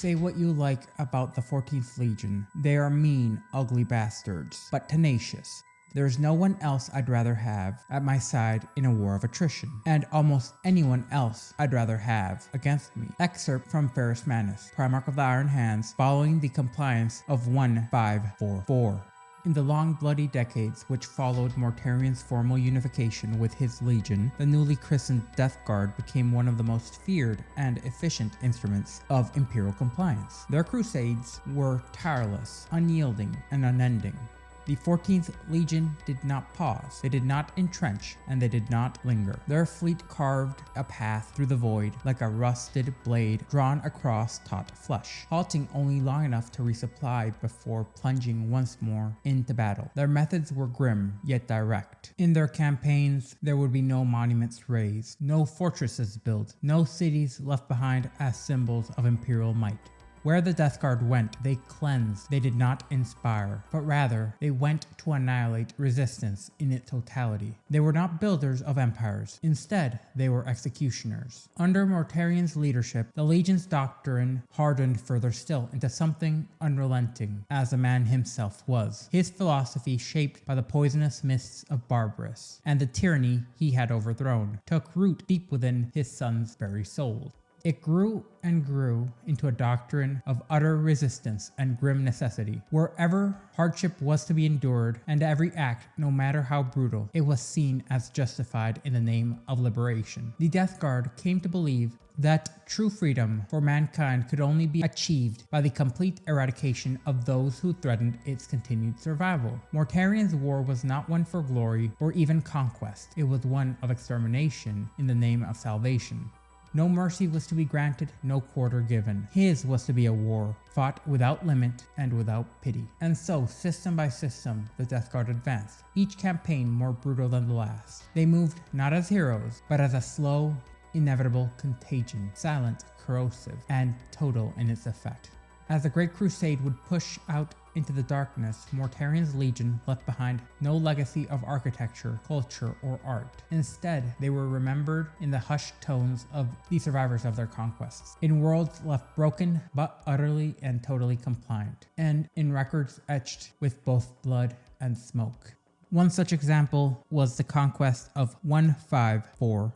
Say what you like about the 14th Legion, they are mean, ugly bastards, but tenacious. There's no one else I'd rather have at my side in a war of attrition, and almost anyone else I'd rather have against me. Excerpt from Ferrus Manus, Primarch of the Iron Hands, following the compliance of 1544. In the long bloody decades which followed Mortarion's formal unification with his legion, the newly christened Death Guard became one of the most feared and efficient instruments of imperial compliance. Their crusades were tireless, unyielding, and unending. The 14th Legion did not pause, they did not entrench, and they did not linger. Their fleet carved a path through the void like a rusted blade drawn across taut flesh, halting only long enough to resupply before plunging once more into battle. Their methods were grim, yet direct. In their campaigns, there would be no monuments raised, no fortresses built, no cities left behind as symbols of imperial might. Where the Death Guard went, they cleansed, they did not inspire, but rather they went to annihilate resistance in its totality. They were not builders of empires, instead they were executioners. Under Mortarion's leadership, the Legion's doctrine hardened further still into something unrelenting, as the man himself was. His philosophy, shaped by the poisonous mists of Barbarus, and the tyranny he had overthrown, took root deep within his son's very soul. It grew and grew into a doctrine of utter resistance and grim necessity. Wherever hardship was to be endured, and every act, no matter how brutal, it was seen as justified in the name of liberation. The Death Guard came to believe that true freedom for mankind could only be achieved by the complete eradication of those who threatened its continued survival. Mortarion's war was not one for glory or even conquest, it was one of extermination in the name of salvation. No mercy was to be granted, no quarter given. His was to be a war, fought without limit and without pity. And so, system by system, the Death Guard advanced, each campaign more brutal than the last. They moved not as heroes, but as a slow, inevitable contagion, silent, corrosive, and total in its effect. As the Great Crusade would push out into the darkness, Mortarion's legion left behind no legacy of architecture, culture, or art. Instead, they were remembered in the hushed tones of the survivors of their conquests, in worlds left broken but utterly and totally compliant, and in records etched with both blood and smoke. One such example was the conquest of 1544.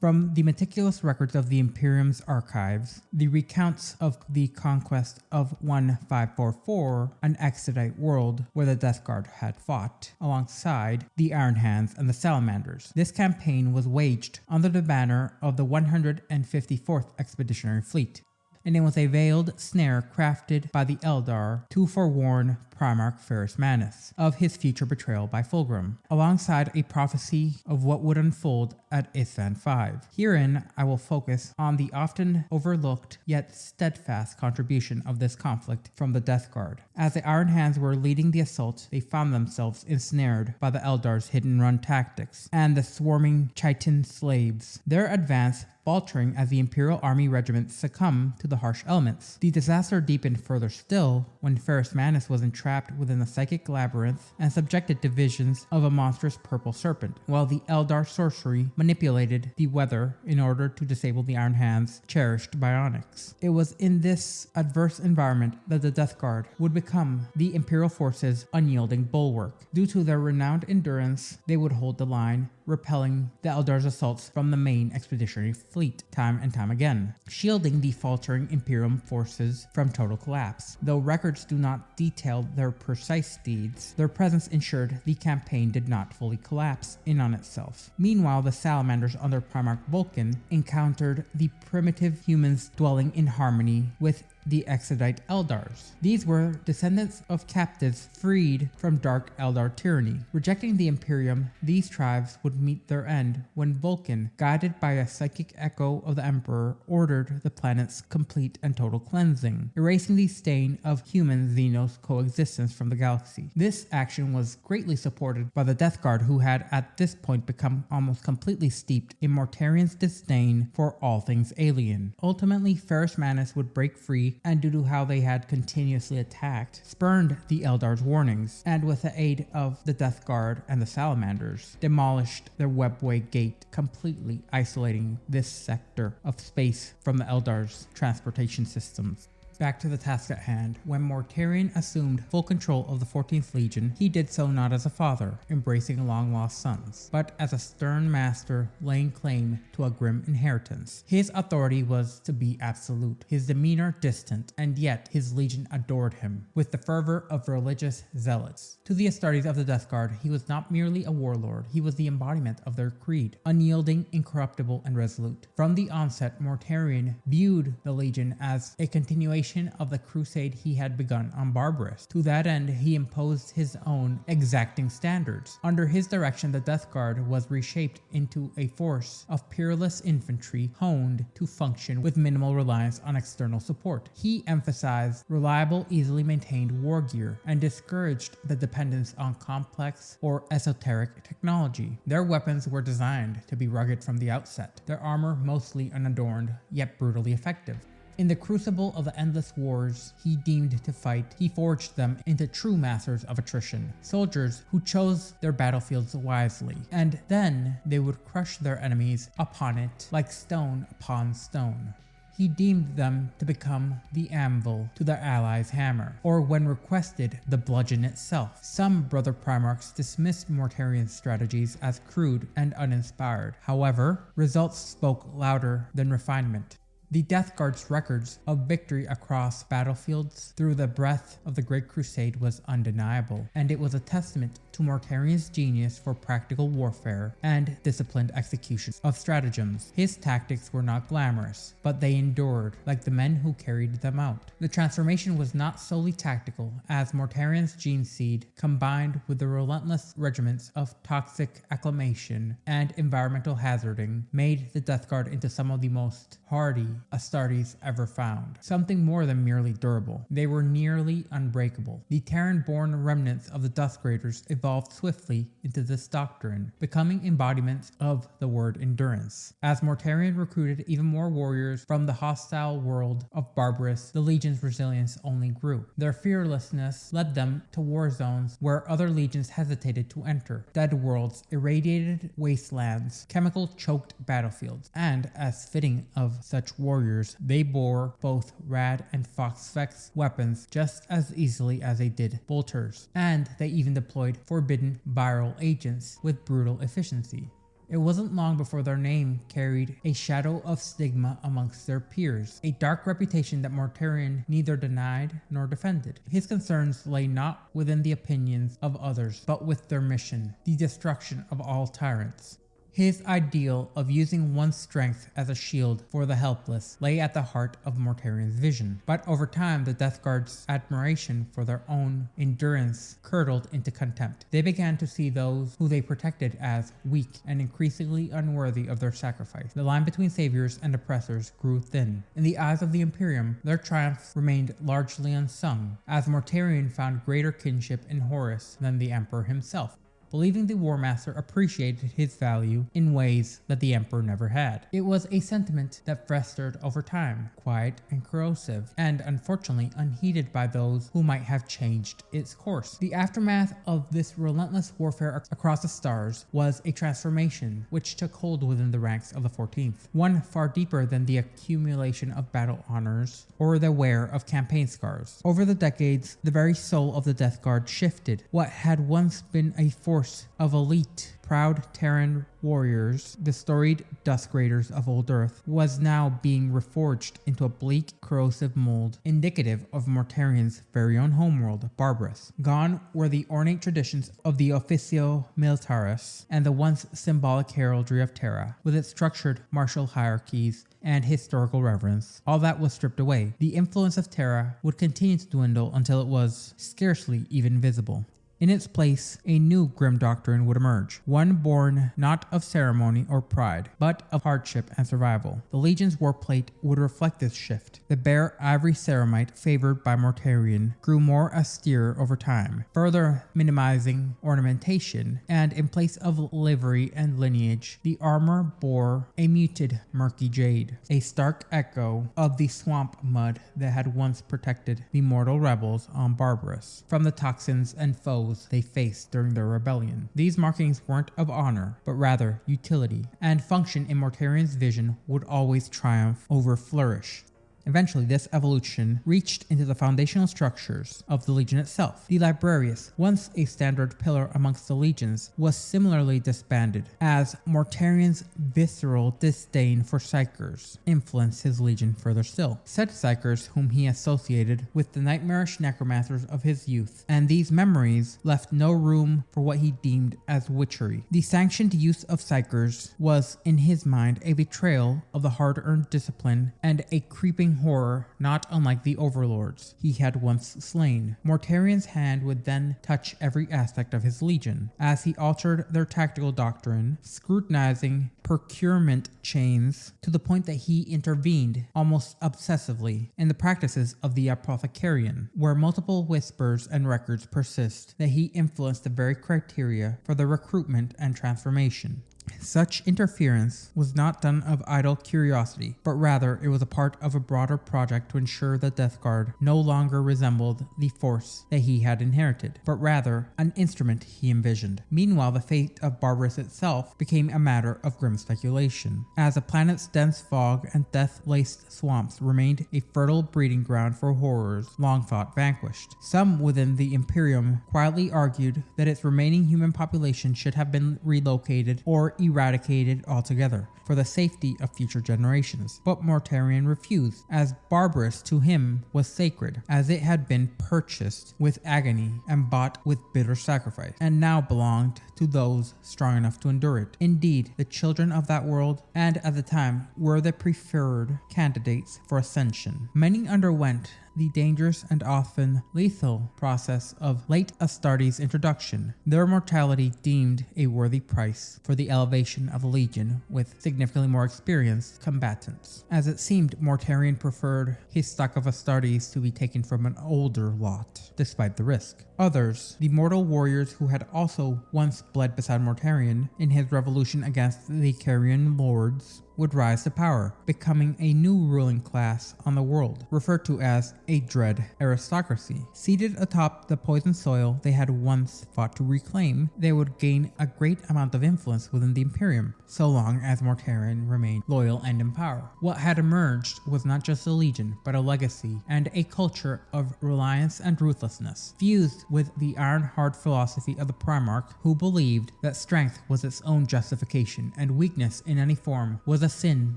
From the meticulous records of the Imperium's archives, the recounts of the conquest of 1544, an exodite world where the Death Guard had fought, alongside the Iron Hands and the Salamanders. This campaign was waged under the banner of the 154th Expeditionary Fleet, and it was a veiled snare crafted by the Eldar to forewarn Primarch Ferrus Manus of his future betrayal by Fulgrim, alongside a prophecy of what would unfold at Isstvan V. Herein, I will focus on the often overlooked yet steadfast contribution of this conflict from the Death Guard. As the Iron Hands were leading the assault, they found themselves ensnared by the Eldar's hit-and-run tactics and the swarming Chitin slaves. Their advance faltering as the Imperial Army regiments succumbed to the harsh elements. The disaster deepened further still when Ferrus Manus was entrapped within a psychic labyrinth and subjected to visions of a monstrous purple serpent, while the Eldar sorcery manipulated the weather in order to disable the Iron Hands' cherished bionics. It was in this adverse environment that the Death Guard would become the Imperial forces' unyielding bulwark. Due to their renowned endurance, they would hold the line, repelling the Eldar's assaults from the main expeditionary fleet time and time again, shielding the faltering Imperium forces from total collapse. Though records do not detail their precise deeds, their presence ensured the campaign did not fully collapse in on itself. Meanwhile, the Salamanders under Primarch Vulcan encountered the primitive humans dwelling in harmony with the Exodite Eldars. These were descendants of captives freed from dark Eldar tyranny. Rejecting the Imperium, these tribes would meet their end when Vulcan, guided by a psychic echo of the Emperor, ordered the planet's complete and total cleansing, erasing the stain of human-Xenos coexistence from the galaxy. This action was greatly supported by the Death Guard, who had at this point become almost completely steeped in Mortarion's disdain for all things alien. Ultimately, Ferrus Manus would break free and due to how they had continuously attacked, spurned the Eldar's warnings, and with the aid of the Death Guard and the Salamanders, demolished their webway gate, completely isolating this sector of space from the Eldar's transportation systems. Back to the task at hand. When Mortarion assumed full control of the 14th Legion, he did so not as a father, embracing long-lost sons, but as a stern master laying claim to a grim inheritance. His authority was to be absolute, his demeanor distant, and yet his legion adored him, with the fervor of religious zealots. To the Astartes of the Death Guard, he was not merely a warlord, he was the embodiment of their creed, unyielding, incorruptible, and resolute. From the onset, Mortarion viewed the Legion as a continuation of the crusade he had begun on Barbarus. To that end, he imposed his own exacting standards. Under his direction, the Death Guard was reshaped into a force of peerless infantry honed to function with minimal reliance on external support. He emphasized reliable, easily maintained war gear and discouraged the dependence on complex or esoteric technology. Their weapons were designed to be rugged from the outset, their armor mostly unadorned, yet brutally effective. In the crucible of the endless wars he deemed to fight, he forged them into true masters of attrition, soldiers who chose their battlefields wisely, and then they would crush their enemies upon it like stone upon stone. He deemed them to become the anvil to their allies' hammer, or when requested, the bludgeon itself. Some brother Primarchs dismissed Mortarion's strategies as crude and uninspired. However, results spoke louder than refinement. The Death Guard's records of victory across battlefields through the breadth of the Great Crusade was undeniable, and it was a testament to Mortarion's genius for practical warfare and disciplined execution of stratagems. His tactics were not glamorous, but they endured, like the men who carried them out. The transformation was not solely tactical, as Mortarion's gene seed, combined with the relentless regiments of toxic acclamation and environmental hazarding, made the Death Guard into some of the most hardy Astartes ever found. Something more than merely durable. They were nearly unbreakable. The Terran-born remnants of the Dusk Raiders evolved swiftly into this doctrine, becoming embodiments of the word endurance. As Mortarion recruited even more warriors from the hostile world of Barbarus, the Legion's resilience only grew. Their fearlessness led them to war zones where other legions hesitated to enter. Dead worlds, irradiated wastelands, chemical-choked battlefields, and as fitting of such warriors, they bore both Rad and Fox Vex weapons just as easily as they did bolters, and they even deployed forbidden viral agents with brutal efficiency. It wasn't long before their name carried a shadow of stigma amongst their peers, a dark reputation that Mortarion neither denied nor defended. His concerns lay not within the opinions of others, but with their mission, the destruction of all tyrants. His ideal of using one's strength as a shield for the helpless lay at the heart of Mortarion's vision. But over time, the Death Guard's admiration for their own endurance curdled into contempt. They began to see those who they protected as weak and increasingly unworthy of their sacrifice. The line between saviors and oppressors grew thin. In the eyes of the Imperium, their triumph remained largely unsung, as Mortarion found greater kinship in Horus than the Emperor himself, believing the War Master appreciated his value in ways that the Emperor never had. It was a sentiment that festered over time, quiet and corrosive, and unfortunately unheeded by those who might have changed its course. The aftermath of this relentless warfare across the stars was a transformation which took hold within the ranks of the 14th, one far deeper than the accumulation of battle honors or the wear of campaign scars. Over the decades, the very soul of the Death Guard shifted. What had once been a force of elite, proud Terran warriors, the storied Dusk Raiders of old Earth, was now being reforged into a bleak, corrosive mold indicative of Mortarion's very own homeworld, Barbarus. Gone were the ornate traditions of the Officio Militaris and the once symbolic heraldry of Terra, with its structured martial hierarchies and historical reverence. All that was stripped away. The influence of Terra would continue to dwindle until it was scarcely even visible. In its place, a new grim doctrine would emerge, one born not of ceremony or pride, but of hardship and survival. The Legion's warplate would reflect this shift. The bare ivory ceramite favored by Mortarion grew more austere over time, further minimizing ornamentation, and in place of livery and lineage, the armor bore a muted murky jade, a stark echo of the swamp mud that had once protected the mortal rebels on Barbarus from the toxins and foes they faced during their rebellion. These markings weren't of honor, but rather utility, and function in Mortarion's vision would always triumph over flourish. Eventually, this evolution reached into the foundational structures of the Legion itself. The Librarius, once a standard pillar amongst the legions, was similarly disbanded, as Mortarion's visceral disdain for psychers influenced his legion further still. Said psychers, whom he associated with the nightmarish necromancers of his youth, and these memories left no room for what he deemed as witchery. The sanctioned use of psychers was, in his mind, a betrayal of the hard-earned discipline and a creeping horror not unlike the overlords he had once slain. Mortarion's hand would then touch every aspect of his legion, as he altered their tactical doctrine, scrutinizing procurement chains to the point that he intervened almost obsessively in the practices of the apothecarian, where multiple whispers and records persist that he influenced the very criteria for the recruitment and transformation. Such interference was not done of idle curiosity, but rather it was a part of a broader project to ensure the Death Guard no longer resembled the force that he had inherited, but rather an instrument he envisioned. Meanwhile, the fate of Barbarus itself became a matter of grim speculation, as the planet's dense fog and death-laced swamps remained a fertile breeding ground for horrors long thought vanquished. Some within the Imperium quietly argued that its remaining human population should have been relocated or eradicated altogether for the safety of future generations, but Mortarion refused, as Barbarus to him was sacred, as it had been purchased with agony and bought with bitter sacrifice, and now belonged to those strong enough to endure it. Indeed, the children of that world, and at the time, were the preferred candidates for ascension. Many underwent the dangerous and often lethal process of late Astartes' introduction, their mortality deemed a worthy price for the elevation of a legion with significantly more experienced combatants. As it seemed, Mortarion preferred his stock of Astartes to be taken from an older lot, despite the risk. Others, the mortal warriors who had also once bled beside Mortarion in his revolution against the Carian lords, would rise to power, becoming a new ruling class on the world, referred to as a dread aristocracy. Seated atop the poisoned soil they had once fought to reclaim, they would gain a great amount of influence within the Imperium, so long as Mortarion remained loyal and in power. What had emerged was not just a legion, but a legacy and a culture of reliance and ruthlessness, fused with the iron-hard philosophy of the Primarch, who believed that strength was its own justification and weakness in any form was a sin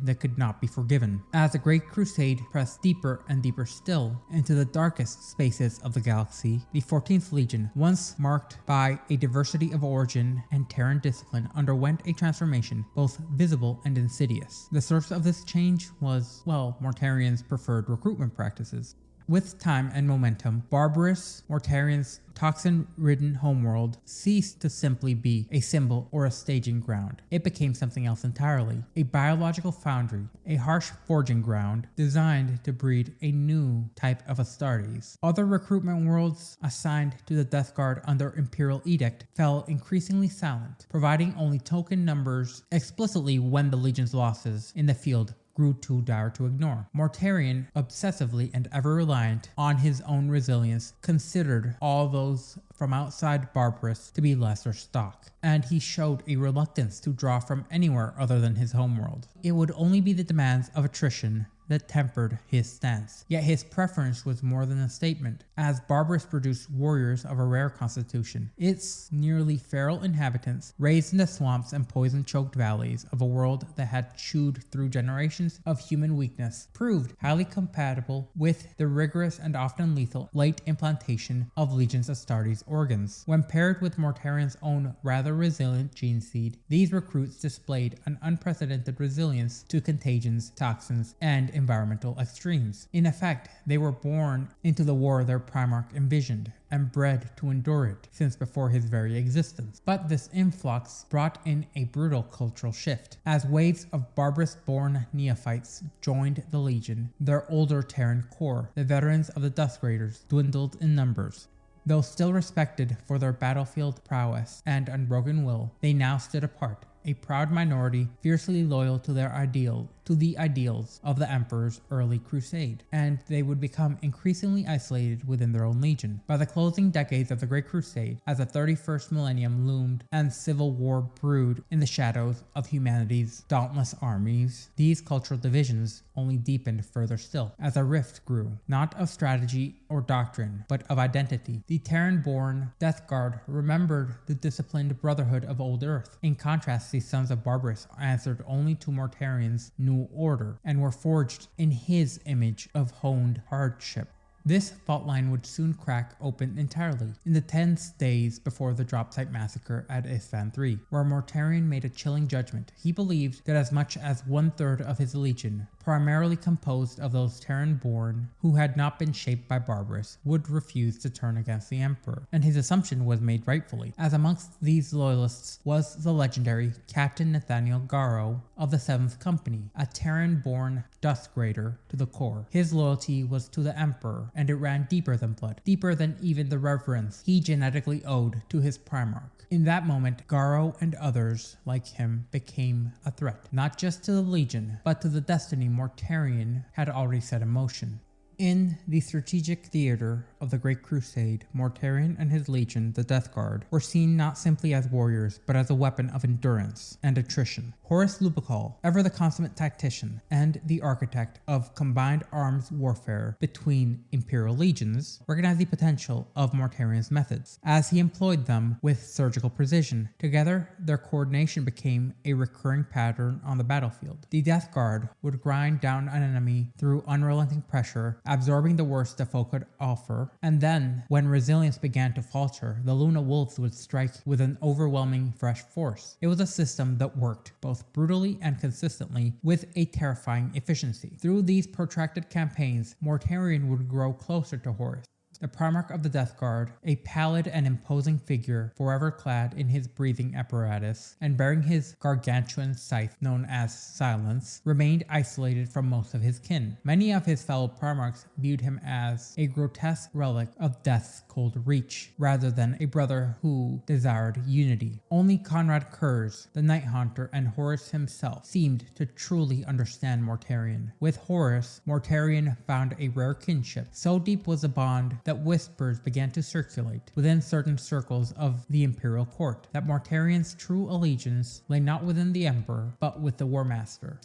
that could not be forgiven. As the Great Crusade pressed deeper and deeper still into the darkest spaces of the galaxy, the 14th Legion, once marked by a diversity of origin and Terran discipline, underwent a transformation both visible and insidious. The source of this change was, Mortarion's preferred recruitment practices. With time and momentum, Barbarus, Mortarion's toxin-ridden homeworld, ceased to simply be a symbol or a staging ground. It became something else entirely, a biological foundry, a harsh forging ground designed to breed a new type of Astartes. Other recruitment worlds assigned to the Death Guard under Imperial Edict fell increasingly silent, providing only token numbers explicitly when the Legion's losses in the field grew too dire to ignore. Mortarion, obsessively and ever reliant on his own resilience, considered all those from outside Barbarus to be lesser stock, and he showed a reluctance to draw from anywhere other than his homeworld. It would only be the demands of attrition that tempered his stance. Yet his preference was more than a statement, as Barbarus produced warriors of a rare constitution. Its nearly feral inhabitants, raised in the swamps and poison-choked valleys of a world that had chewed through generations of human weakness, proved highly compatible with the rigorous and often lethal late implantation of Legion's Astartes organs. When paired with Mortarion's own rather resilient gene seed, these recruits displayed an unprecedented resilience to contagions, toxins, and environmental extremes. In effect, they were born into the war their Primarch envisioned and bred to endure it since before his very existence. But this influx brought in a brutal cultural shift. As waves of Barbarus-born neophytes joined the Legion, their older Terran core, the veterans of the Dusk Raiders, dwindled in numbers. Though still respected for their battlefield prowess and unbroken will, they now stood apart, a proud minority fiercely loyal to the ideals of the Emperor's early crusade, and they would become increasingly isolated within their own legion. By the closing decades of the Great Crusade, as the 31st millennium loomed and civil war brewed in the shadows of humanity's dauntless armies, these cultural divisions only deepened further still as a rift grew, not of strategy or doctrine, but of identity. The Terran-born Death Guard remembered the disciplined brotherhood of old Earth. In contrast, the sons of Barbarus answered only to Mortarion's new order and were forged in his image of honed hardship. This fault line would soon crack open entirely in the tense days before the Dropsite massacre at Isstvan III, where Mortarion made a chilling judgment. He believed that as much as 1/3 of his legion, primarily composed of those Terran-born who had not been shaped by Barbarus, would refuse to turn against the Emperor, and his assumption was made rightfully, as amongst these loyalists was the legendary Captain Nathaniel Garrow of the 7th Company, a Terran-born Dusk Raider to the core. His loyalty was to the Emperor, and it ran deeper than blood, deeper than even the reverence he genetically owed to his Primarch. In that moment, Garrow and others like him became a threat, not just to the Legion, but to the destiny Mortarion had already set in motion. In the strategic theater of the Great Crusade, Mortarion and his legion, the Death Guard, were seen not simply as warriors, but as a weapon of endurance and attrition. Horus Lupercal, ever the consummate tactician and the architect of combined arms warfare between imperial legions, recognized the potential of Mortarion's methods, as he employed them with surgical precision. Together, their coordination became a recurring pattern on the battlefield. The Death Guard would grind down an enemy through unrelenting pressure, absorbing the worst the foe could offer, and then, when resilience began to falter, the Luna Wolves would strike with an overwhelming fresh force. It was a system that worked both brutally and consistently with a terrifying efficiency. Through these protracted campaigns, Mortarion would grow closer to Horus. The Primarch of the Death Guard, a pallid and imposing figure forever clad in his breathing apparatus and bearing his gargantuan scythe known as Silence, remained isolated from most of his kin. Many of his fellow Primarchs viewed him as a grotesque relic of death's cold reach, rather than a brother who desired unity. Only Conrad Kurz, the Night Haunter, and Horus himself seemed to truly understand Mortarion. With Horus, Mortarion found a rare kinship. So deep was the bond that whispers began to circulate within certain circles of the imperial court that Mortarion's true allegiance lay not within the Emperor, but with the War Master.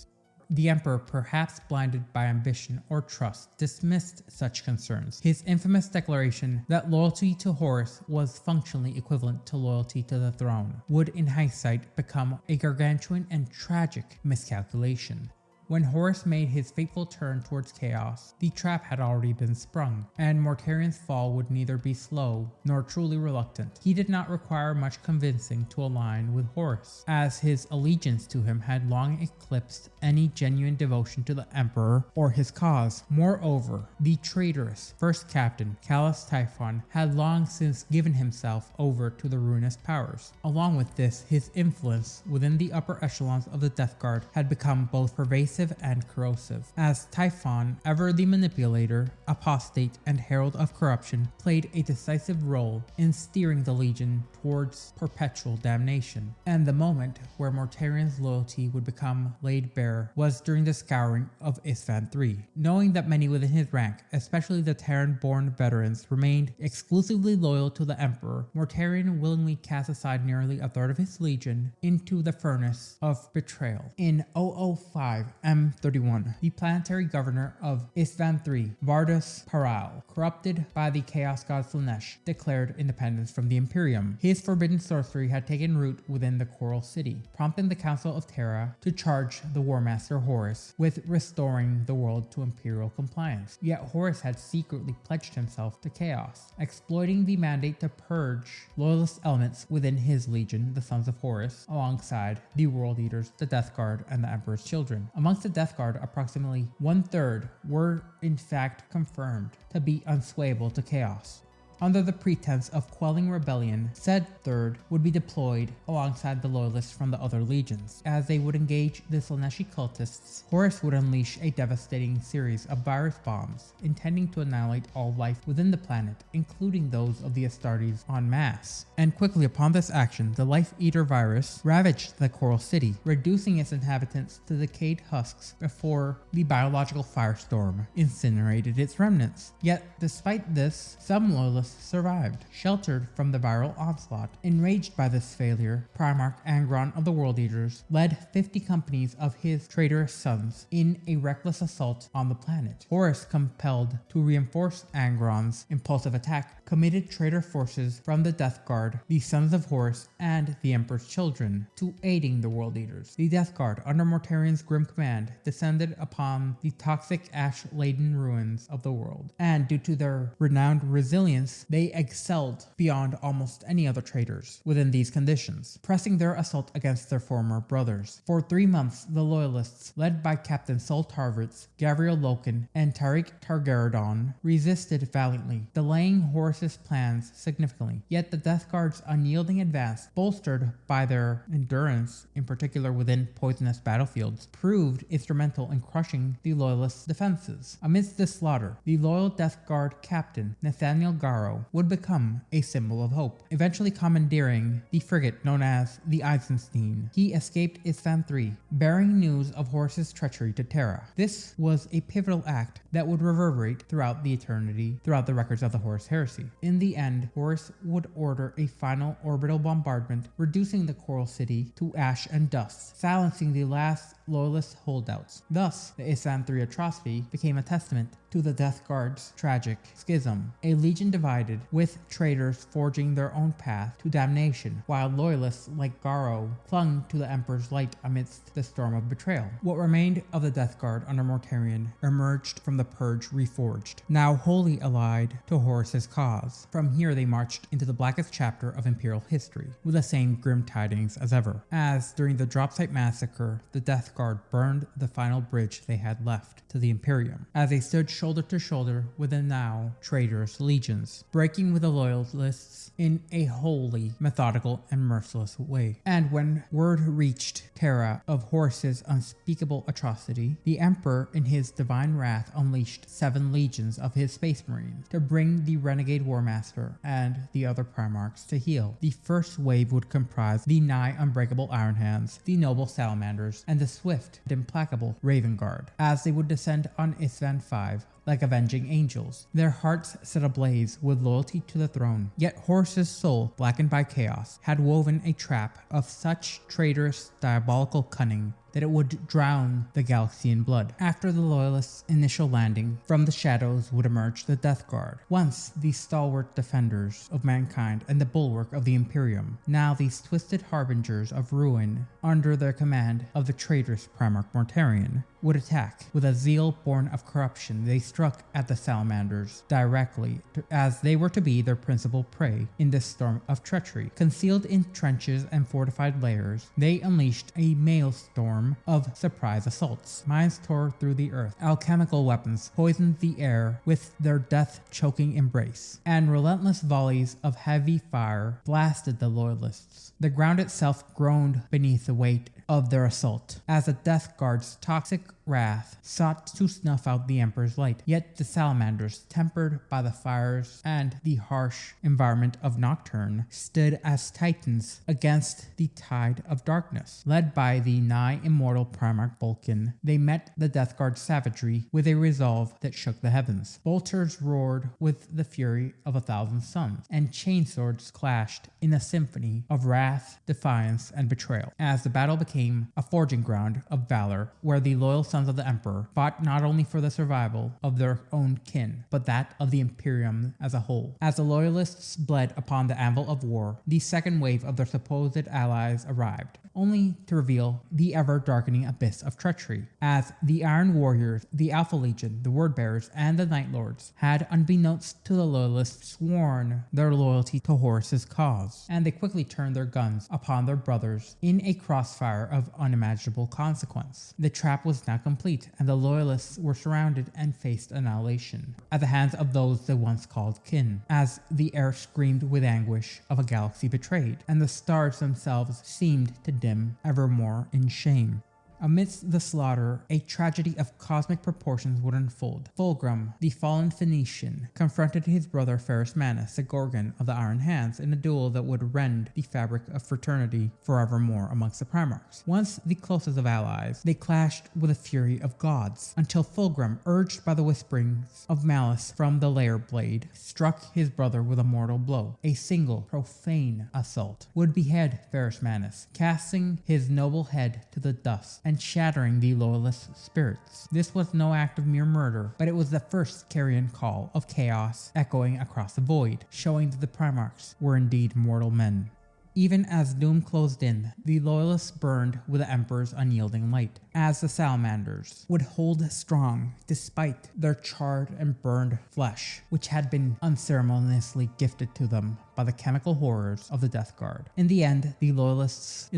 The Emperor, perhaps blinded by ambition or trust, dismissed such concerns. His infamous declaration that loyalty to Horus was functionally equivalent to loyalty to the throne would in hindsight become a gargantuan and tragic miscalculation. When Horus made his fateful turn towards chaos, the trap had already been sprung, and Mortarion's fall would neither be slow nor truly reluctant. He did not require much convincing to align with Horus, as his allegiance to him had long eclipsed any genuine devotion to the Emperor or his cause. Moreover, the traitorous first captain, Callus Typhon, had long since given himself over to the ruinous powers. Along with this, his influence within the upper echelons of the Death Guard had become both pervasive and corrosive, as Typhon, ever the manipulator, apostate, and herald of corruption, played a decisive role in steering the Legion towards perpetual damnation. And the moment where Mortarion's loyalty would become laid bare was during the scouring of Isstvan III. Knowing that many within his rank, especially the Terran-born veterans, remained exclusively loyal to the Emperor, Mortarion willingly cast aside nearly a third of his legion into the furnace of betrayal. In 005 M31, the planetary governor of Isstvan III, Vardus Paral, corrupted by the chaos god Slanesh, declared independence from the Imperium. His forbidden sorcery had taken root within the Coral City, prompting the Council of Terra to charge the War Master Horus with restoring the world to imperial compliance. Yet Horus had secretly pledged himself to chaos, exploiting the mandate to purge loyalist elements within his legion, the Sons of Horus, alongside the World Eaters, the Death Guard, and the Emperor's children. Amongst the Death Guard, approximately 1/3 were in fact confirmed to be unswayable to chaos. Under the pretense of quelling rebellion, said third would be deployed alongside the loyalists from the other legions. As they would engage the Slaaneshi cultists, Horus would unleash a devastating series of virus bombs, intending to annihilate all life within the planet, including those of the Astartes en masse. And quickly upon this action, the Life Eater virus ravaged the Coral City, reducing its inhabitants to decayed husks before the biological firestorm incinerated its remnants. Yet, despite this, some loyalists survived, sheltered from the viral onslaught. Enraged by this failure, Primarch Angron of the World Eaters led 50 companies of his traitorous sons in a reckless assault on the planet. Horus, compelled to reinforce Angron's impulsive attack, committed traitor forces from the Death Guard, the Sons of Horus, and the Emperor's children to aiding the World Eaters. The Death Guard, under Mortarion's grim command, descended upon the toxic ash-laden ruins of the world, and due to their renowned resilience, they excelled beyond almost any other traitors within these conditions, pressing their assault against their former brothers. For 3 months, the Loyalists, led by Captain Sol Tarvitz, Gavriel Loken, and Tariq Targaradon, resisted valiantly, delaying Horus's plans significantly. Yet the Death Guard's unyielding advance, bolstered by their endurance, in particular within poisonous battlefields, proved instrumental in crushing the Loyalists' defenses. Amidst this slaughter, the loyal Death Guard captain, Nathaniel Garrow, would become a symbol of hope, eventually commandeering the frigate known as the Eisenstein. He escaped Isstvan III, bearing news of Horus's treachery to Terra. This was a pivotal act that would reverberate throughout the eternity, throughout the records of the Horus Heresy. In the end, Horus would order a final orbital bombardment, reducing the Coral City to ash and dust, silencing the last Loyalist holdouts. Thus, the Isstvan III atrocity became a testament to the Death Guard's tragic schism, a legion divided, with traitors forging their own path to damnation, while loyalists like Garrow clung to the Emperor's light amidst the storm of betrayal. What remained of the Death Guard under Mortarion emerged from the Purge reforged, now wholly allied to Horus's cause. From here they marched into the blackest chapter of Imperial history, with the same grim tidings as ever, as during the Dropsite Massacre, the Death Guard burned the final bridge they had left to the Imperium, as they stood shoulder to shoulder with the now traitorous legions, breaking with the Loyalists in a wholly methodical and merciless way. And when word reached Terra of Horus's unspeakable atrocity, the Emperor in his divine wrath unleashed 7 legions of his Space Marines to bring the renegade War Master and the other Primarchs to heel. The first wave would comprise the nigh unbreakable Iron Hands, the noble Salamanders, and the swift and implacable Raven Guard, as they would descend on Isstvan V like avenging angels, their hearts set ablaze with loyalty to the throne. Yet Horus's soul, blackened by chaos, had woven a trap of such traitorous, diabolical cunning that it would drown the galaxy in blood. After the Loyalists' initial landing, from the shadows would emerge the Death Guard, once the stalwart defenders of mankind and the bulwark of the Imperium, now these twisted harbingers of ruin under their command of the traitorous Primarch Mortarion, would attack. With a zeal born of corruption, they struck at the Salamanders directly, as they were to be their principal prey in this storm of treachery. Concealed in trenches and fortified layers, they unleashed a maelstrom of surprise assaults. Mines tore through the earth, alchemical weapons poisoned the air with their death-choking embrace, and relentless volleys of heavy fire blasted the Loyalists. The ground itself groaned beneath the weight of their assault, as the Death Guard's toxic wrath sought to snuff out the Emperor's light. Yet the Salamanders, tempered by the fires and the harsh environment of Nocturne, stood as titans against the tide of darkness. Led by the nigh immortal Primarch Vulcan, they met the Death Guard's savagery with a resolve that shook the heavens. Bolters roared with the fury of 1,000 suns, and chainswords clashed in a symphony of wrath, defiance, and betrayal, as the battle became a forging ground of valor, where the loyal sons of the Emperor fought not only for the survival of their own kin, but that of the Imperium as a whole. As the Loyalists bled upon the anvil of war, the second wave of their supposed allies arrived. only to reveal the ever-darkening abyss of treachery, as the Iron Warriors, the Alpha Legion, the Wordbearers, and the Night Lords had, unbeknownst to the Loyalists, sworn their loyalty to Horus's cause, and they quickly turned their guns upon their brothers in a crossfire of unimaginable consequence. The trap was now complete, and the Loyalists were surrounded and faced annihilation at the hands of those they once called kin, as the air screamed with anguish of a galaxy betrayed, and the stars themselves seemed to dim evermore in shame. Amidst the slaughter, a tragedy of cosmic proportions would unfold. Fulgrim, the fallen Phoenician, confronted his brother Ferrus Manus, the Gorgon of the Iron Hands, in a duel that would rend the fabric of fraternity forevermore amongst the Primarchs. Once the closest of allies, they clashed with the fury of gods, until Fulgrim, urged by the whisperings of malice from the Lair Blade, struck his brother with a mortal blow. A single, profane assault would behead Ferrus Manus, casting his noble head to the dust and shattering the Loyalist spirits. This was no act of mere murder, but it was the first carrion call of chaos echoing across the void, showing that the Primarchs were indeed mortal men. Even as doom closed in, the Loyalists burned with the Emperor's unyielding light, as the Salamanders would hold strong despite their charred and burned flesh, which had been unceremoniously gifted to them by the chemical horrors of the Death Guard. In the end, the Loyalist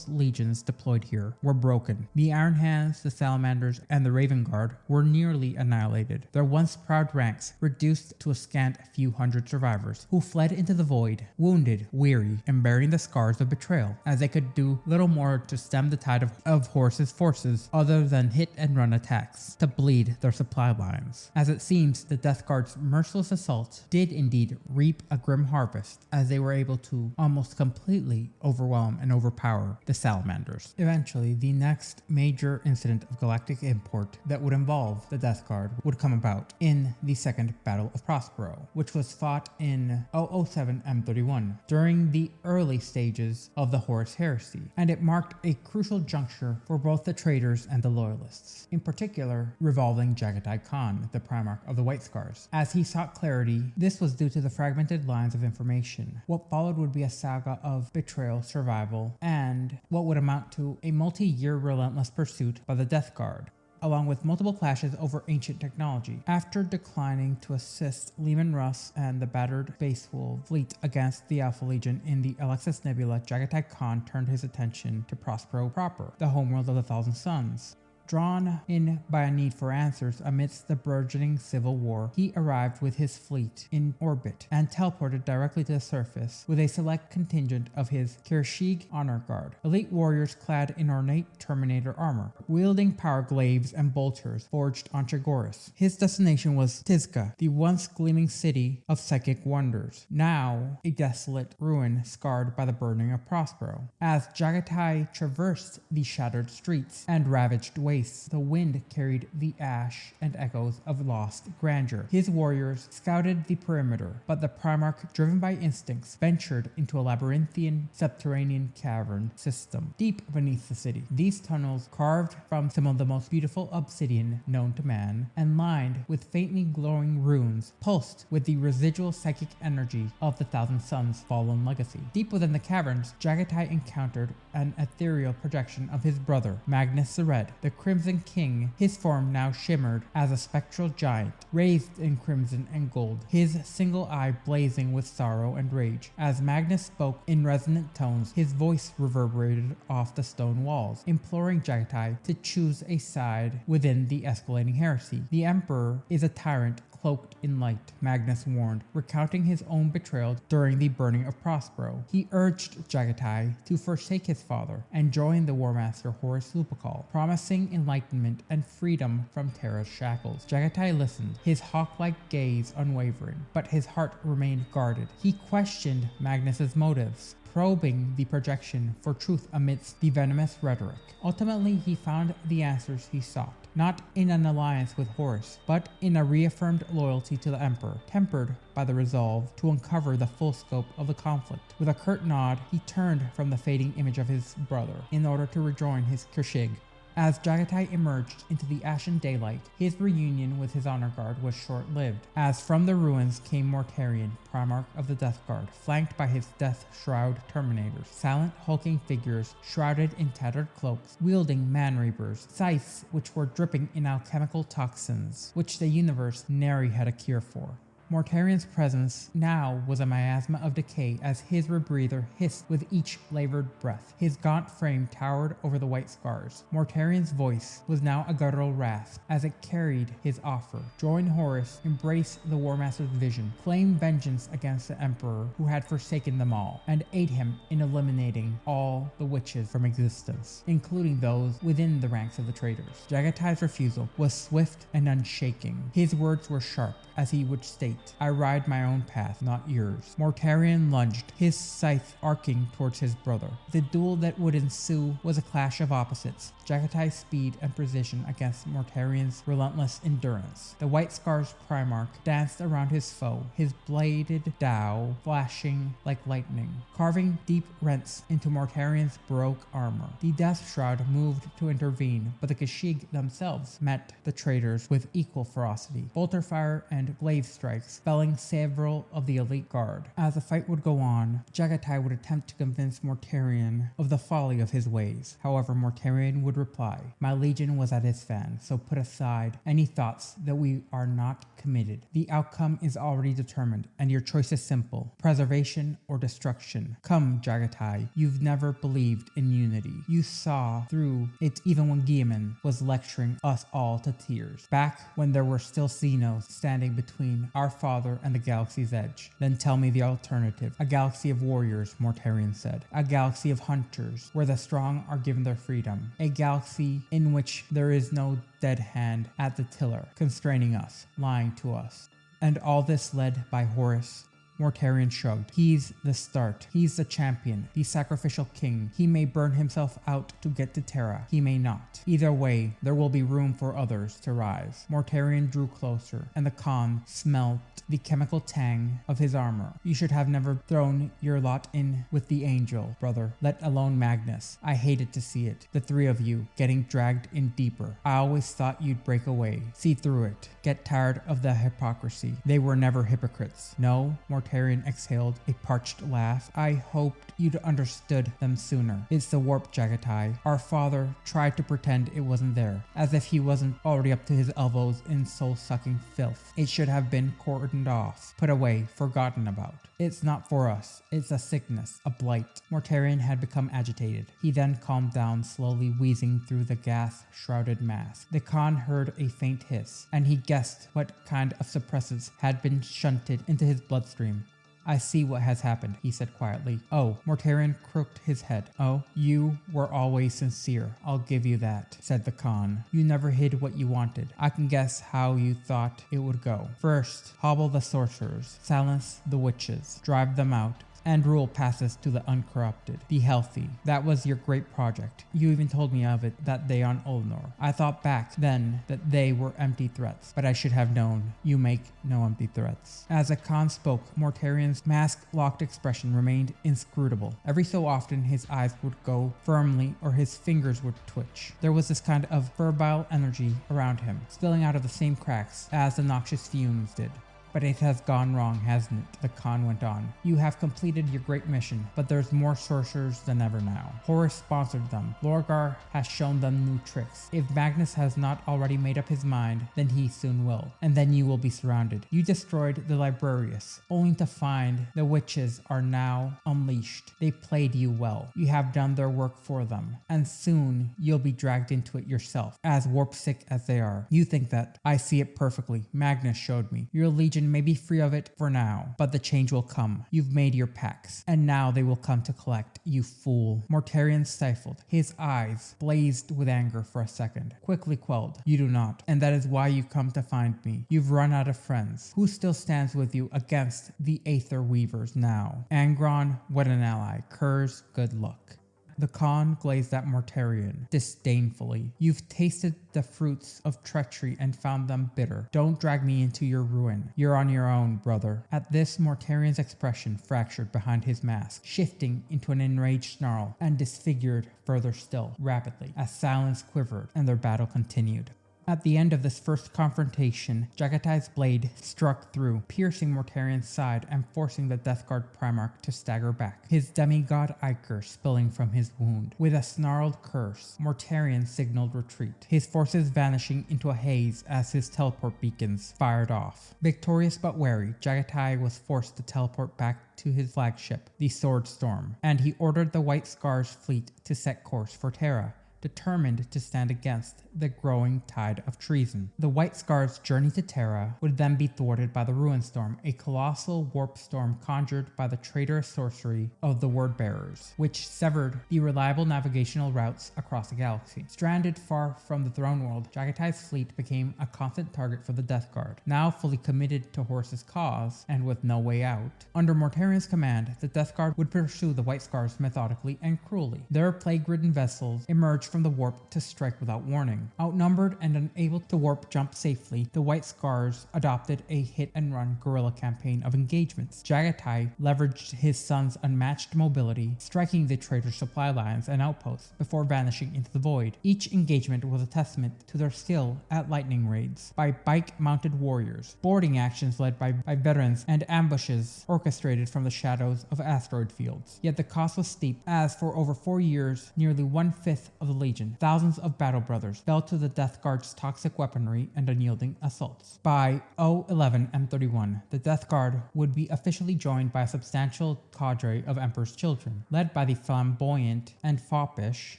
legions deployed here were broken. The Iron Hands, the Salamanders, and the Raven Guard were nearly annihilated, their once proud ranks reduced to a scant few hundred survivors, who fled into the void, wounded, weary, and bearing the scars of betrayal, as they could do little more to stem the tide of Horus's forces other than hit and run attacks to bleed their supply lines. As it seems, the Death Guard's merciless assault did indeed reap a grim harvest, as they were able to almost completely overwhelm and overpower the Salamanders. Eventually, the next major incident of galactic import that would involve the Death Guard would come about in the Second Battle of Prospero, which was fought in 007 M31 during the early stages of the Horus Heresy, and it marked a crucial juncture for both the traitors and the Loyalists, in particular revolving Jagatai Khan, the Primarch of the White Scars. As he sought clarity, this was due to the fragmented lines of information. What followed would be a saga of betrayal, survival, and what would amount to a multi-year relentless pursuit by the Death Guard, along with multiple clashes over ancient technology. After declining to assist Leman Russ and the battered Spacewolf fleet against the Alpha Legion in the Alexis Nebula, Jagatai Khan turned his attention to Prospero proper, the homeworld of the Thousand Suns. Drawn in by a need for answers amidst the burgeoning civil war, he arrived with his fleet in orbit and teleported directly to the surface with a select contingent of his Kirshig honor guard, elite warriors clad in ornate Terminator armor, wielding power glaives and bolters forged on Chagoris. His destination was Tizca, the once gleaming city of psychic wonders, now a desolate ruin scarred by the burning of Prospero. As Jagatai traversed the shattered streets and ravaged wastes, the wind carried the ash and echoes of lost grandeur. His warriors scouted the perimeter, but the Primarch, driven by instincts, ventured into a labyrinthian subterranean cavern system deep beneath the city. These tunnels, carved from some of the most beautiful obsidian known to man and lined with faintly glowing runes, pulsed with the residual psychic energy of the Thousand Suns' fallen legacy. Deep within the caverns, Jagatai encountered an ethereal projection of his brother, Magnus the Red, the Crimson King. His form now shimmered as a spectral giant, wreathed in crimson and gold, his single eye blazing with sorrow and rage. As Magnus spoke in resonant tones, his voice reverberated off the stone walls, imploring Jagatai to choose a side within the escalating heresy. The Emperor is a tyrant cloaked in light, Magnus warned, recounting his own betrayal during the burning of Prospero. He urged Jagatai to forsake his father and join the War Master Horus Lupercal, promising enlightenment and freedom from Terra's shackles. Jagatai listened, his hawk-like gaze unwavering, but his heart remained guarded. He questioned Magnus's motives, probing the projection for truth amidst the venomous rhetoric. Ultimately, he found the answers he sought, not in an alliance with Horus, but in a reaffirmed loyalty to the Emperor, tempered by the resolve to uncover the full scope of the conflict. With a curt nod, he turned from the fading image of his brother in order to rejoin his Kirshig. As Jagatai emerged into the ashen daylight, his reunion with his honor guard was short-lived, as from the ruins came Mortarion, Primarch of the Death Guard, flanked by his Death Shroud Terminators, silent hulking figures shrouded in tattered cloaks, wielding man-reapers, scythes which were dripping in alchemical toxins, which the universe nary had a cure for. Mortarion's presence now was a miasma of decay as his rebreather hissed with each labored breath. His gaunt frame towered over the white scars. Mortarion's voice was now a guttural rasp as it carried his offer. Join Horus, embrace the War Master's vision, claim vengeance against the Emperor who had forsaken them all, and aid him in eliminating all the witches from existence, including those within the ranks of the traitors. Jagatai's refusal was swift and unshaking. His words were sharp, as he would state, I ride my own path, not yours. Mortarion lunged, his scythe arcing towards his brother. The duel that would ensue was a clash of opposites, Jagatai's speed and precision against Mortarion's relentless endurance. The White Scar's Primarch danced around his foe, his bladed dao flashing like lightning, carving deep rents into Mortarion's baroque armor. The Death Shroud moved to intervene, but the Kashig themselves met the traitors with equal ferocity. Bolter fire and glaive strikes, felling several of the elite guard. As the fight would go on, Jagatai would attempt to convince Mortarion of the folly of his ways. However, Mortarion would reply, my legion was at his fan, so put aside any thoughts that we are not committed. The outcome is already determined, and your choice is simple, preservation or destruction. Come, Jagatai, you've never believed in unity. You saw through it even when Guilliman was lecturing us all to tears, back when there were still Xenos standing between our father and the galaxy's edge. Then tell me the alternative. A galaxy of warriors, Mortarion said. A galaxy of hunters, where the strong are given their freedom. A galaxy in which there is no dead hand at the tiller, constraining us, lying to us. And all this led by Horus. Mortarion shrugged. He's the start. He's the champion, the sacrificial king. He may burn himself out to get to Terra. He may not. Either way, there will be room for others to rise. Mortarion drew closer, and the Khan smelt the chemical tang of his armor. You should have never thrown your lot in with the angel, brother, let alone Magnus. I hated to see it. The three of you getting dragged in deeper. I always thought you'd break away, see through it, get tired of the hypocrisy. They were never hypocrites. No, Mortarion exhaled a parched laugh. I hoped you'd understood them sooner. It's the warp, Jagatai. Our father tried to pretend it wasn't there, as if he wasn't already up to his elbows in soul-sucking filth. It should have been cordoned off, put away, forgotten about. It's not for us. It's a sickness, a blight. Mortarion had become agitated. He then calmed down, slowly wheezing through the gas-shrouded mask. The Khan heard a faint hiss, and he guessed what kind of suppressants had been shunted into his bloodstream. I see what has happened, he said quietly. Oh, Mortarion crooked his head. Oh, you were always sincere, I'll give you that, said the Khan. You never hid what you wanted. I can guess how you thought it would go. First, hobble the sorcerers, silence the witches, drive them out, and rule passes to the uncorrupted, the healthy. That was your great project. You even told me of it that day on Ulnor. I thought back then that they were empty threats, but I should have known you make no empty threats. As the Khan spoke, Mortarion's mask-locked expression remained inscrutable. Every so often his eyes would go firmly or his fingers would twitch. There was this kind of febrile energy around him, spilling out of the same cracks as the noxious fumes did. But it has gone wrong, hasn't it? The Khan went on. You have completed your great mission, but there's more sorcerers than ever now. Horus sponsored them. Lorgar has shown them new tricks. If Magnus has not already made up his mind, then he soon will. And then you will be surrounded. You destroyed the Librarius, only to find the witches are now unleashed. They played you well. You have done their work for them. And soon you'll be dragged into it yourself, as warp-sick as they are. You think that. I see it perfectly. Magnus showed me. Your legion may be free of it for now, but the change will come. You've made your pacts, and now they will come to collect, you fool. Mortarion stifled. His eyes blazed with anger for a second, quickly quelled. You do not, and that is why you come to find me. You've run out of friends. Who still stands with you against the Aether Weavers now? Angron, what an ally. Kurz, good luck. The Khan glazed at Mortarion disdainfully. You've tasted the fruits of treachery and found them bitter. Don't drag me into your ruin. You're on your own, brother. At this, Mortarion's expression fractured behind his mask, shifting into an enraged snarl, and disfigured further still, rapidly, as silence quivered and their battle continued. At the end of this first confrontation, Jagatai's blade struck through, piercing Mortarion's side and forcing the Death Guard Primarch to stagger back, his demigod ichor spilling from his wound. With a snarled curse, Mortarion signaled retreat, his forces vanishing into a haze as his teleport beacons fired off. Victorious but wary, Jagatai was forced to teleport back to his flagship, the Sword Storm, and he ordered the White Scars fleet to set course for Terra, determined to stand against the growing tide of treason. The White Scars' journey to Terra would then be thwarted by the Ruin Storm, a colossal warp storm conjured by the traitorous sorcery of the Wordbearers, which severed the reliable navigational routes across the galaxy. Stranded far from the throne world, Jagatai's fleet became a constant target for the Death Guard, now fully committed to Horus's cause and with no way out. Under Mortarion's command, the Death Guard would pursue the White Scars methodically and cruelly. Their plague-ridden vessels emerged from the warp to strike without warning. Outnumbered and unable to warp jump safely, the White Scars adopted a hit-and-run guerrilla campaign of engagements. Jagatai leveraged his son's unmatched mobility, striking the traitor supply lines and outposts before vanishing into the void. Each engagement was a testament to their skill at lightning raids by bike-mounted warriors, boarding actions led by veterans, and ambushes orchestrated from the shadows of asteroid fields. Yet the cost was steep, as for over 4 years, nearly 1/5 of the Legion, thousands of battle brothers, fell to the Death Guard's toxic weaponry and unyielding assaults. By 011 M31, the Death Guard would be officially joined by a substantial cadre of Emperor's children, led by the flamboyant and foppish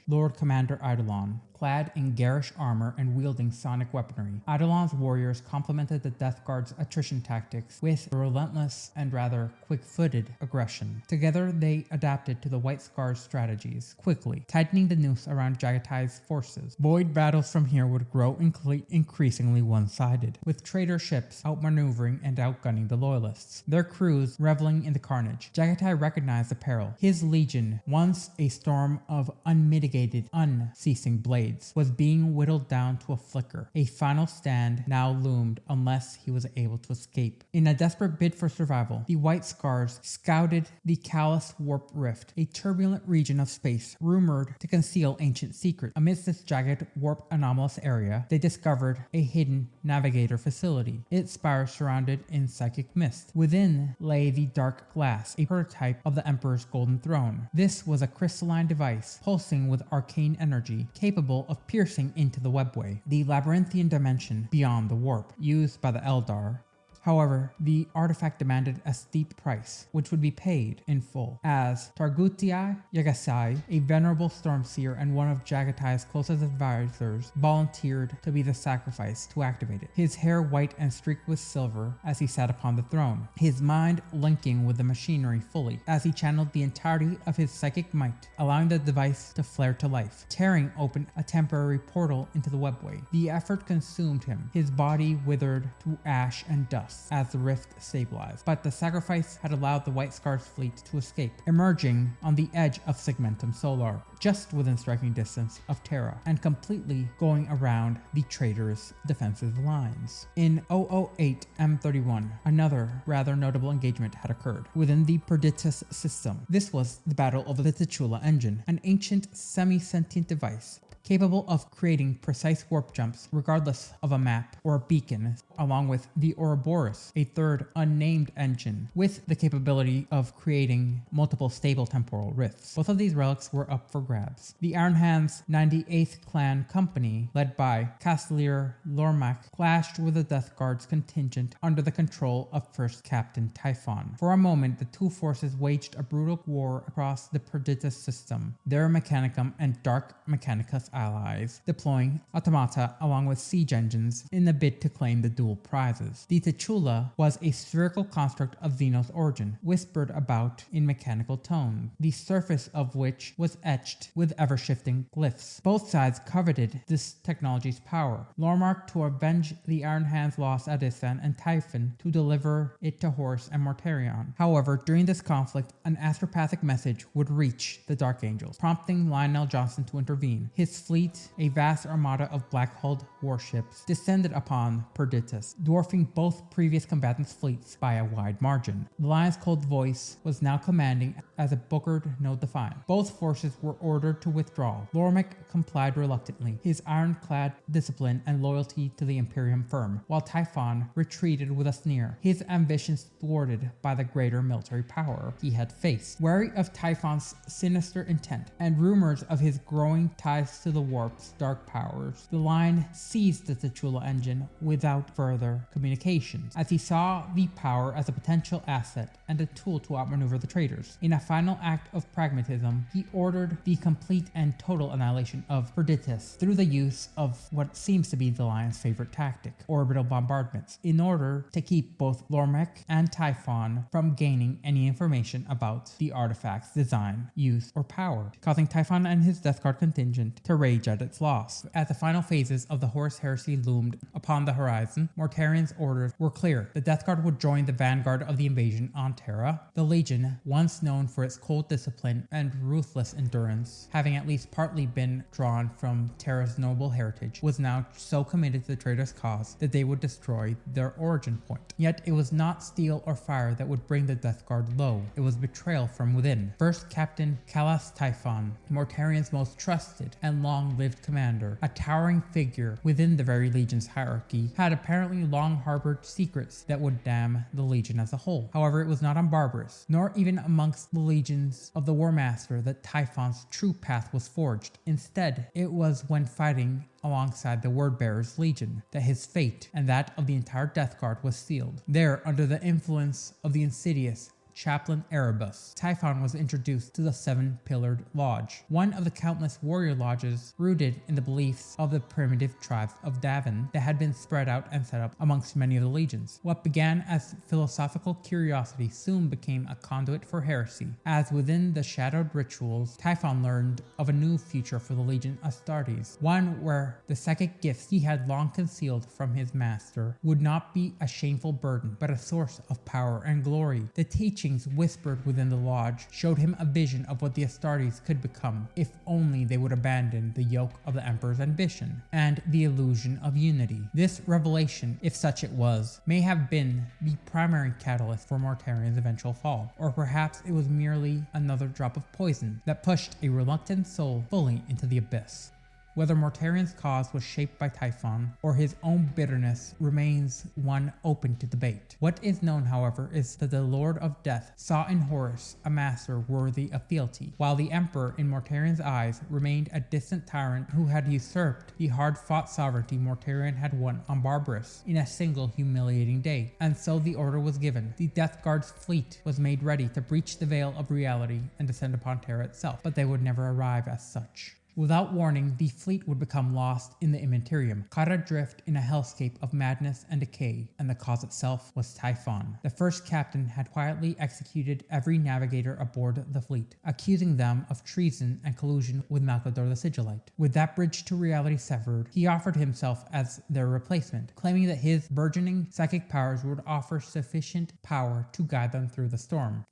Lord Commander Eidolon. Clad in garish armor and wielding sonic weaponry, Eidolon's warriors complemented the Death Guard's attrition tactics with relentless and rather quick-footed aggression. Together, they adapted to the White Scars' strategies, quickly tightening the noose around Jagatai's forces. Void battles from here would grow increasingly one-sided, with traitor ships outmaneuvering and outgunning the Loyalists, their crews reveling in the carnage. Jagatai recognized the peril. His legion, once a storm of unmitigated, unceasing blades, was being whittled down to a flicker. A final stand now loomed unless he was able to escape. In a desperate bid for survival, the White Scars scouted the Callous Warp Rift, a turbulent region of space rumored to conceal ancient secrets. Amidst this jagged, warp anomalous area, they discovered a hidden navigator facility, its spires surrounded in psychic mist. Within lay the Dark Glass, a prototype of the Emperor's Golden Throne. This was a crystalline device, pulsing with arcane energy, capable of piercing into the webway, the labyrinthian dimension beyond the warp, used by the Eldar. However, the artifact demanded a steep price, which would be paid in full, as Targutai Yagasai, a venerable Stormseer and one of Jagatai's closest advisors, volunteered to be the sacrifice to activate it, his hair white and streaked with silver as he sat upon the throne, his mind linking with the machinery fully, as he channeled the entirety of his psychic might, allowing the device to flare to life, tearing open a temporary portal into the webway. The effort consumed him, his body withered to ash and dust as the rift stabilized, but the sacrifice had allowed the White Scars fleet to escape, emerging on the edge of Segmentum Solar, just within striking distance of Terra, and completely going around the traitorous defensive lines. In 008 M31, another rather notable engagement had occurred within the Perditus system. This was the Battle of the Titula Engine, an ancient semi-sentient device capable of creating precise warp jumps regardless of a map or a beacon, along with the Ouroboros, a third unnamed engine, with the capability of creating multiple stable temporal rifts. Both of these relics were up for grabs. The Ironhands 98th Clan Company, led by Castellir Lormac, clashed with the Death Guard's contingent under the control of First Captain Typhon. For a moment, the two forces waged a brutal war across the Perditus system, their Mechanicum and Dark Mechanicus allies, deploying automata along with siege engines in the bid to claim the dual prizes. The titula was a spherical construct of Xenos origin, whispered about in mechanical tone, the surface of which was etched with ever-shifting glyphs. Both sides coveted this technology's power. Lormark to avenge the Iron Hand's loss at Isstvan, and Typhon to deliver it to Horus and Mortarion. However, during this conflict, an astropathic message would reach the Dark Angels, prompting Lionel Johnson to intervene. His fleet, a vast armada of black-hulled warships, descended upon Perditus, dwarfing both previous combatants' fleets by a wide margin. The Lion's cold voice was now commanding as a bookered no defiance. Both forces were ordered to withdraw. Lormic complied reluctantly, his ironclad discipline and loyalty to the Imperium firm, while Typhon retreated with a sneer, his ambitions thwarted by the greater military power he had faced. Wary of Typhon's sinister intent and rumors of his growing ties to the Warp's dark powers, the Lion seized the Titula engine without further communications, as he saw the power as a potential asset and a tool to outmaneuver the traitors. In a final act of pragmatism, he ordered the complete and total annihilation of Perditus through the use of what seems to be the Lion's favorite tactic, orbital bombardments, in order to keep both Lormec and Typhon from gaining any information about the artifact's design, use, or power, causing Typhon and his Death Guard contingent to rage at its loss. As the final phases of the Horus Heresy loomed upon the horizon, Mortarion's orders were clear. The Death Guard would join the vanguard of the invasion on Terra. The Legion, once known for its cold discipline and ruthless endurance, having at least partly been drawn from Terra's noble heritage, was now so committed to the traitors' cause that they would destroy their origin point. Yet it was not steel or fire that would bring the Death Guard low. It was betrayal from within. First Captain Kalas Typhon, Mortarion's most trusted and long-lived commander, a towering figure within the very Legion's hierarchy, had apparently long harbored secrets that would damn the Legion as a whole. However, it was not on Barbarus, nor even amongst the legions of the War Master, that Typhon's true path was forged. Instead, it was when fighting alongside the Wordbearer's Legion that his fate and that of the entire Death Guard was sealed. There, under the influence of the insidious Chaplain Erebus, Typhon was introduced to the Seven-Pillared Lodge, one of the countless warrior lodges rooted in the beliefs of the primitive tribes of Davin that had been spread out and set up amongst many of the legions. What began as philosophical curiosity soon became a conduit for heresy, as within the shadowed rituals, Typhon learned of a new future for the Legion Astartes, one where the psychic gifts he had long concealed from his master would not be a shameful burden, but a source of power and glory. The teaching whispered within the lodge showed him a vision of what the Astartes could become if only they would abandon the yoke of the Emperor's ambition and the illusion of unity. This revelation, if such it was, may have been the primary catalyst for Mortarion's eventual fall, or perhaps it was merely another drop of poison that pushed a reluctant soul fully into the abyss. Whether Mortarion's cause was shaped by Typhon or his own bitterness remains one open to debate. What is known, however, is that the Lord of Death saw in Horus a master worthy of fealty, while the Emperor, in Mortarion's eyes, remained a distant tyrant who had usurped the hard-fought sovereignty Mortarion had won on Barbarus in a single humiliating day. And so the order was given. The Death Guard's fleet was made ready to breach the veil of reality and descend upon Terra itself, but they would never arrive as such. Without warning, the fleet would become lost in the Immaterium, caught adrift in a hellscape of madness and decay, and the cause itself was Typhon. The first captain had quietly executed every navigator aboard the fleet, accusing them of treason and collusion with Malcador the Sigillite. With that bridge to reality severed, he offered himself as their replacement, claiming that his burgeoning psychic powers would offer sufficient power to guide them through the storm.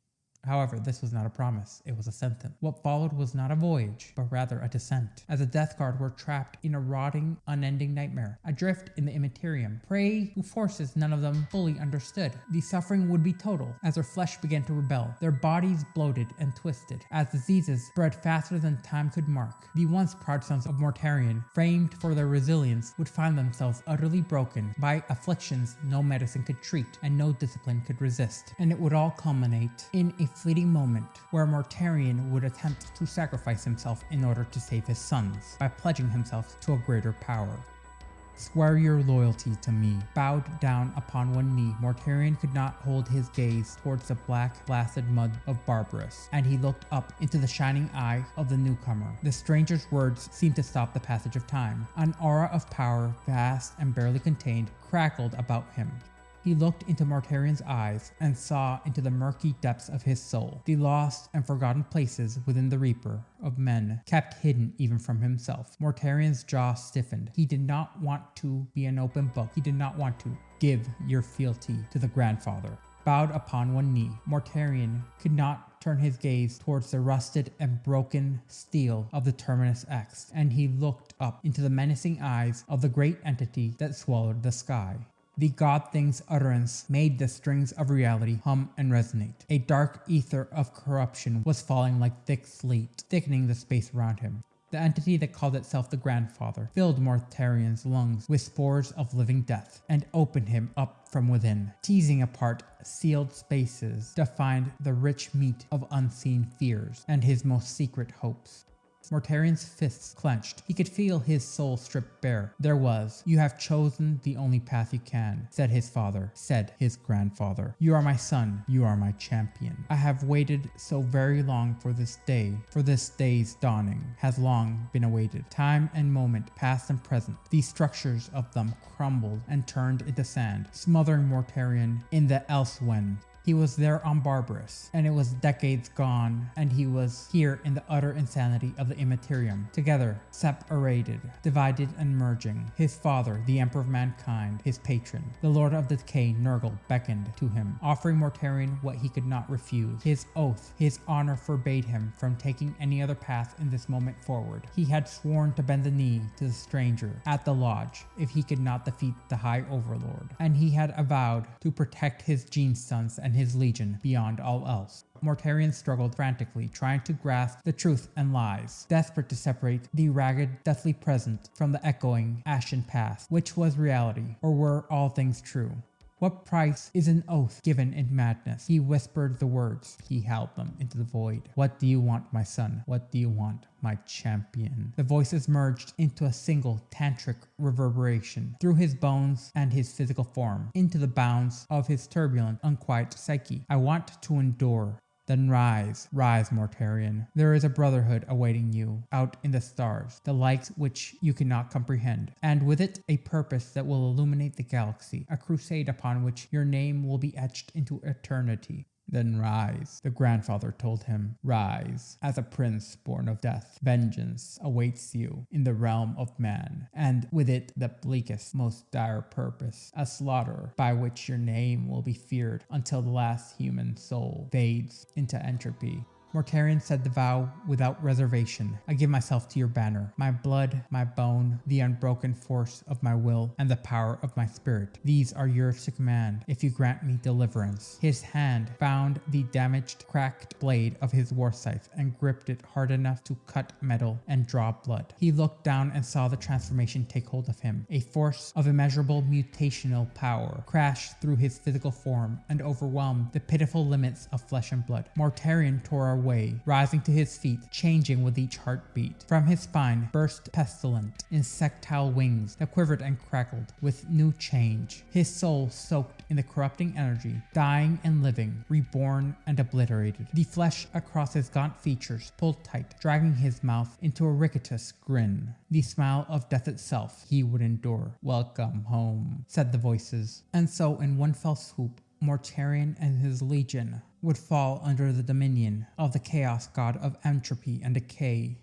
However, this was not a promise, it was a sentence. What followed was not a voyage, but rather a descent, as the Death Guard were trapped in a rotting, unending nightmare, adrift in the Immaterium, prey to forces none of them fully understood. The suffering would be total, as their flesh began to rebel, their bodies bloated and twisted, as diseases spread faster than time could mark. The once proud sons of Mortarion, famed for their resilience, would find themselves utterly broken by afflictions no medicine could treat and no discipline could resist, and it would all culminate in a fleeting moment where Mortarion would attempt to sacrifice himself in order to save his sons by pledging himself to a greater power. Swear your loyalty to me. Bowed down upon one knee, Mortarion could not hold his gaze towards the black, blasted mud of Barbarus, and he looked up into the shining eye of the newcomer. The stranger's words seemed to stop the passage of time. An aura of power, vast and barely contained, crackled about him. He looked into Mortarion's eyes and saw into the murky depths of his soul, the lost and forgotten places within the Reaper of men, kept hidden even from himself. Mortarion's jaw stiffened. He did not want to be an open book. He did not want to give your fealty to the grandfather. Bowed upon one knee, Mortarion could not turn his gaze towards the rusted and broken steel of the Terminus X, and he looked up into the menacing eyes of the great entity that swallowed the sky. The god thing's utterance made the strings of reality hum and resonate. A dark ether of corruption was falling like thick sleet, thickening the space around him. The entity that called itself the Grandfather filled Mortarion's lungs with spores of living death and opened him up from within, teasing apart sealed spaces to find the rich meat of unseen fears and his most secret hopes. Mortarion's fists clenched. He could feel his soul stripped bare. There was. You have chosen the only path you can, said his father, said his grandfather. You are my son. You are my champion. I have waited so very long for this day. For this day's dawning has long been awaited. Time and moment, past and present. These structures of them crumbled and turned into sand, smothering Mortarion in the Elsewhen. He was there on Barbarus, and it was decades gone, and he was here in the utter insanity of the Immaterium, together, separated, divided and merging. His father, the Emperor of Mankind, his patron, the Lord of the Decay, Nurgle, beckoned to him, offering Mortarion what he could not refuse. His oath, his honor forbade him from taking any other path in this moment forward. He had sworn to bend the knee to the stranger at the lodge if he could not defeat the High Overlord, and he had avowed to protect his gene sons and his legion beyond all else. Mortarion struggled frantically, trying to grasp the truth and lies, desperate to separate the ragged, deathly present from the echoing, ashen past. Which was reality, or were all things true? What price is an oath given in madness? He whispered the words. He howled them into the void. What do you want, my son? What do you want, my champion? The voices merged into a single tantric reverberation through his bones and his physical form, into the bounds of his turbulent, unquiet psyche. I want to endure. Then rise, rise, Mortarion. There is a brotherhood awaiting you out in the stars, the likes which you cannot comprehend, and with it a purpose that will illuminate the galaxy, a crusade upon which your name will be etched into eternity. Then rise, the grandfather told him. Rise, as a prince born of death. Vengeance awaits you in the realm of man, and with it the bleakest, most dire purpose, a slaughter by which your name will be feared until the last human soul fades into entropy. Mortarion said the vow without reservation. I give myself to your banner, my blood, my bone, the unbroken force of my will, and the power of my spirit. These are yours to command, if you grant me deliverance. His hand found the damaged, cracked blade of his war scythe and gripped it hard enough to cut metal and draw blood. He looked down and saw the transformation take hold of him. A force of immeasurable mutational power crashed through his physical form and overwhelmed the pitiful limits of flesh and blood. Mortarion tore away, rising to his feet, changing with each heartbeat. From his spine burst pestilent, insectile wings that quivered and crackled with new change. His soul soaked in the corrupting energy, dying and living, reborn and obliterated. The flesh across his gaunt features pulled tight, dragging his mouth into a riotous grin. The smile of death itself he would endure. Welcome home, said the voices. And so in one fell swoop, Mortarion and his legion would fall under the dominion of the chaos god of entropy and decay.